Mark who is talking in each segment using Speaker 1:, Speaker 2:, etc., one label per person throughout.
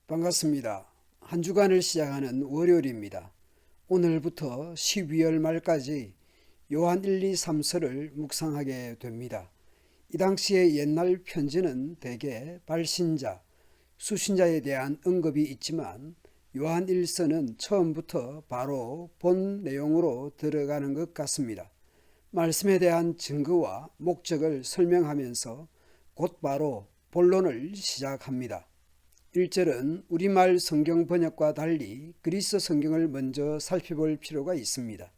Speaker 1: 반갑습니다. 한 주간을 시작하는 월요일입니다. 오늘부터 12월 말까지 요한 1, 2, 3서를 묵상하게 됩니다. 이 당시의 옛날 편지는 대개 발신자, 수신자에 대한 언급이 있지만 요한 1서는 처음부터 바로 본 내용으로 들어가는 것 같습니다. 말씀에 대한 증거와 목적을 설명하면서 곧바로 본론을 시작합니다. 1절은 우리말 성경 번역과 달리 그리스 성경을 먼저 살펴볼 필요가 있습니다.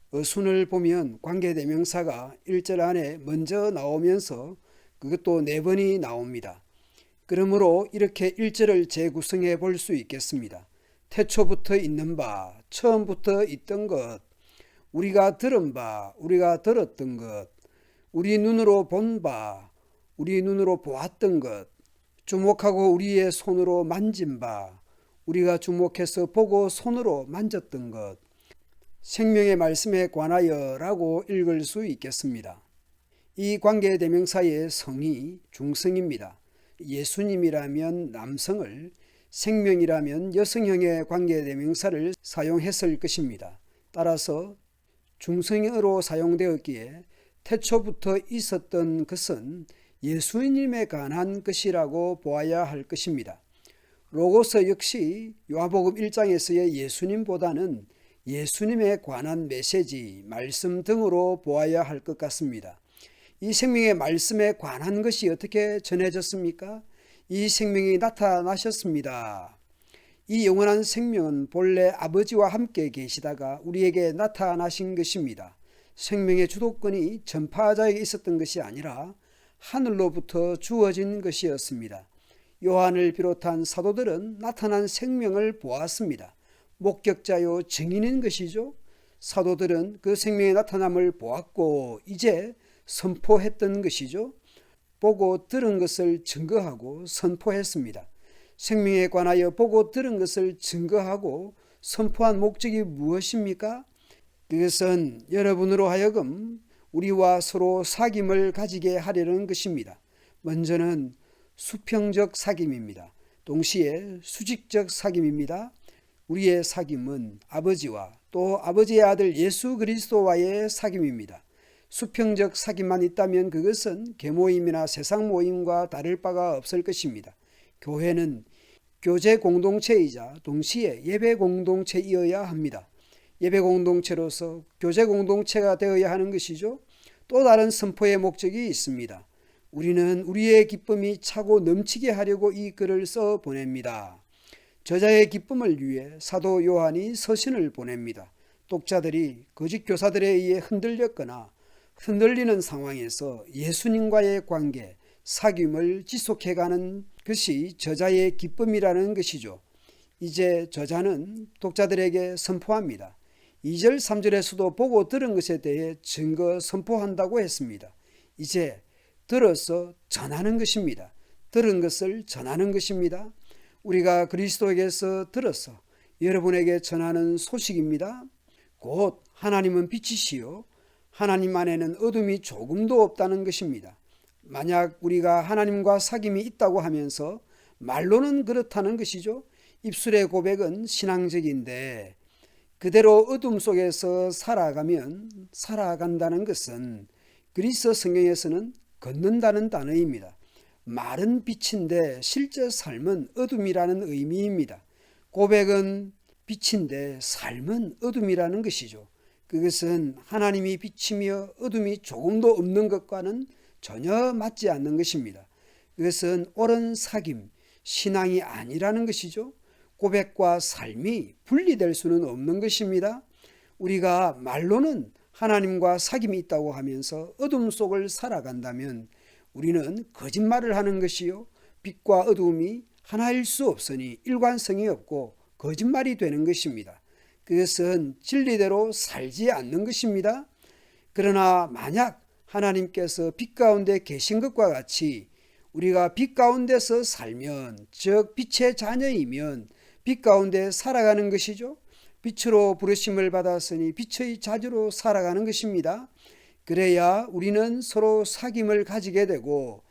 Speaker 1: 어순을 보면 관계대명사가 1절 안에 먼저 나오면서 그것도 4번이 나옵니다. 그러므로 이렇게 1절을 재구성해 볼 수 있겠습니다. 태초부터 있는 바, 처음부터 있던 것, 우리가 들은 바, 우리가 들었던 것, 우리 눈으로 본 바, 우리 눈으로 보았던 것, 주목하고 우리의 손으로 만진 바, 우리가 주목해서 보고 손으로 만졌던 것, 생명의 말씀에 관하여 라고 읽을 수 있겠습니다. 이 관계대명사의 성이 중성입니다. 예수님이라면 남성을, 생명이라면 여성형의 관계대명사를 사용했을 것입니다. 따라서 중성으로 사용되었기에 태초부터 있었던 것은 예수님에 관한 것이라고 보아야 할 것입니다. 로고스 역시 요한복음 1장에서의 예수님보다는 예수님에 관한 메시지, 말씀 등으로 보아야 할 것 같습니다. 이 생명의 말씀에 관한 것이 어떻게 전해졌습니까? 이 생명이 나타나셨습니다. 이 영원한 생명은 본래 아버지와 함께 계시다가 우리에게 나타나신 것입니다. 생명의 주도권이 전파자에게 있었던 것이 아니라 하늘로부터 주어진 것이었습니다. 요한을 비롯한 사도들은 나타난 생명을 보았습니다. 목격자요 증인인 것이죠. 사도들은 그 생명의 나타남을 보았고 이제 선포했던 것이죠. 보고 들은 것을 증거하고 선포했습니다. 생명에 관하여 보고 들은 것을 증거하고 선포한 목적이 무엇입니까? 그것은 여러분으로 하여금 우리와 서로 사귐을 가지게 하려는 것입니다. 먼저는 수평적 사귐입니다. 동시에 수직적 사귐입니다. 우리의 사귐은 아버지와 또 아버지의 아들 예수 그리스도와의 사귐입니다. 수평적 사귐만 있다면 그것은 계모임이나 세상 모임과 다를 바가 없을 것입니다. 교회는 교제 공동체이자 동시에 예배 공동체이어야 합니다. 예배 공동체로서 교제 공동체가 되어야 하는 것이죠. 또 다른 선포의 목적이 있습니다. 우리는 우리의 기쁨이 차고 넘치게 하려고 이 글을 써 보냅니다. 저자의 기쁨을 위해 사도 요한이 서신을 보냅니다. 독자들이 거짓 교사들에 의해 흔들렸거나 흔들리는 상황에서 예수님과의 관계, 사귐을 지속해가는 것이 저자의 기쁨이라는 것이죠. 이제 저자는 독자들에게 선포합니다. 2절 3절에서도 보고 들은 것에 대해 증거 선포한다고 했습니다. 이제 들어서 전하는 것입니다. 들은 것을 전하는 것입니다. 우리가 그리스도에게서 들어서 여러분에게 전하는 소식입니다. 곧 하나님은 빛이시요 하나님 안에는 어둠이 조금도 없다는 것입니다. 만약 우리가 하나님과 사귐이 있다고 하면서 말로는 그렇다는 것이죠. 입술의 고백은 신앙적인데 그대로 어둠 속에서 살아간다는 것은 그리스 성경에서는 걷는다는 단어입니다. 말은 빛인데 실제 삶은 어둠이라는 의미입니다. 고백은 빛인데 삶은 어둠이라는 것이죠. 그것은 하나님이 빛이며 어둠이 조금도 없는 것과는 전혀 맞지 않는 것입니다. 그것은 옳은 사귐, 신앙이 아니라는 것이죠. 고백과 삶이 분리될 수는 없는 것입니다. 우리가 말로는 하나님과 사귐이 있다고 하면서 어둠 속을 살아간다면 우리는 거짓말을 하는 것이요 빛과 어둠이 하나일 수 없으니 일관성이 없고 거짓말이 되는 것입니다. 그것은 진리대로 살지 않는 것입니다. 그러나 만약 하나님께서 빛 가운데 계신 것과 같이 우리가 빛 가운데서 살면, 즉 빛의 자녀이면 빛 가운데 살아가는 것이죠. 빛으로 부르심을 받았으니 빛의 자주로 살아가는 것입니다. 그래야 우리는 서로 사귐을 가지게 되고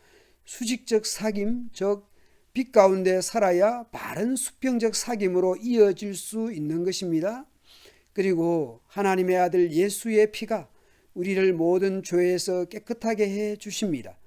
Speaker 1: 수직적 사귐, 즉 빛 가운데 살아야 바른 수평적 사귐으로 이어질 수 있는 것입니다. 그리고 하나님의 아들 예수의 피가 우리를 모든 죄에서 깨끗하게 해 주십니다.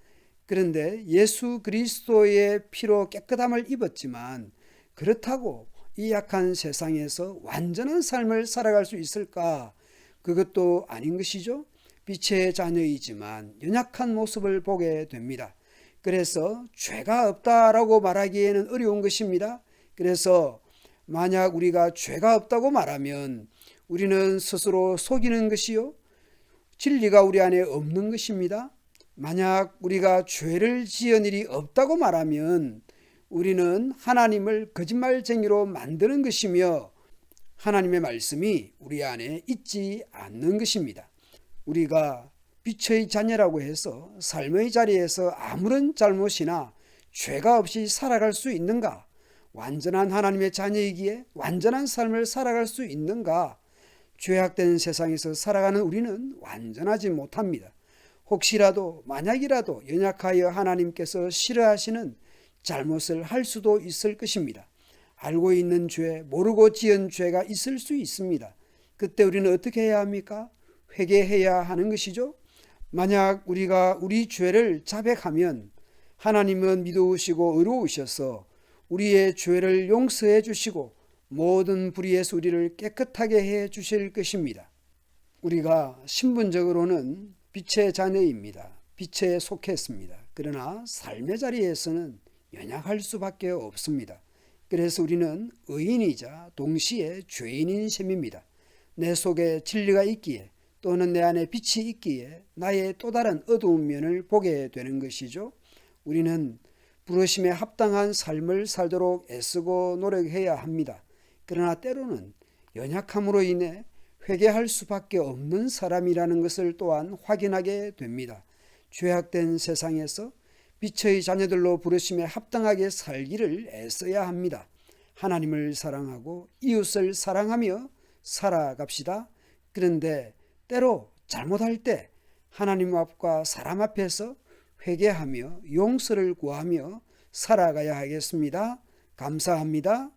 Speaker 1: 그런데 예수 그리스도의 피로 깨끗함을 입었지만 그렇다고 이 약한 세상에서 완전한 삶을 살아갈 수 있을까? 그것도 아닌 것이죠. 빛의 자녀이지만 연약한 모습을 보게 됩니다. 그래서 죄가 없다라고 말하기에는 어려운 것입니다. 그래서 만약 우리가 죄가 없다고 말하면 우리는 스스로 속이는 것이요, 진리가 우리 안에 없는 것입니다. 만약 우리가 죄를 지은 일이 없다고 말하면 우리는 하나님을 거짓말쟁이로 만드는 것이며 하나님의 말씀이 우리 안에 있지 않는 것입니다. 우리가 빛의 자녀라고 해서 삶의 자리에서 아무런 잘못이나 죄가 없이 살아갈 수 있는가? 완전한 하나님의 자녀이기에 완전한 삶을 살아갈 수 있는가? 죄악된 세상에서 살아가는 우리는 완전하지 못합니다. 혹시라도 만약이라도 연약하여 하나님께서 싫어하시는 잘못을 할 수도 있을 것입니다. 알고 있는 죄, 모르고 지은 죄가 있을 수 있습니다. 그때 우리는 어떻게 해야 합니까? 회개해야 하는 것이죠. 만약 우리가 우리 죄를 자백하면 하나님은 믿으시고 의로우셔서 우리의 죄를 용서해 주시고 모든 불의에서 우리를 깨끗하게 해 주실 것입니다. 우리가 신분적으로는 빛의 자녀입니다. 빛에 속했습니다. 그러나 삶의 자리에서는 연약할 수밖에 없습니다. 그래서 우리는 의인이자 동시에 죄인인 셈입니다. 내 속에 진리가 있기에 또는 내 안에 빛이 있기에 나의 또 다른 어두운 면을 보게 되는 것이죠. 우리는 부르심에 합당한 삶을 살도록 애쓰고 노력해야 합니다. 그러나 때로는 연약함으로 인해 회개할 수밖에 없는 사람이라는 것을 또한 확인하게 됩니다. 죄악된 세상에서 빛의 자녀들로 부르심에 합당하게 살기를 애써야 합니다. 하나님을 사랑하고 이웃을 사랑하며 살아갑시다. 그런데 때로 잘못할 때 하나님 앞과 사람 앞에서 회개하며 용서를 구하며 살아가야 하겠습니다. 감사합니다.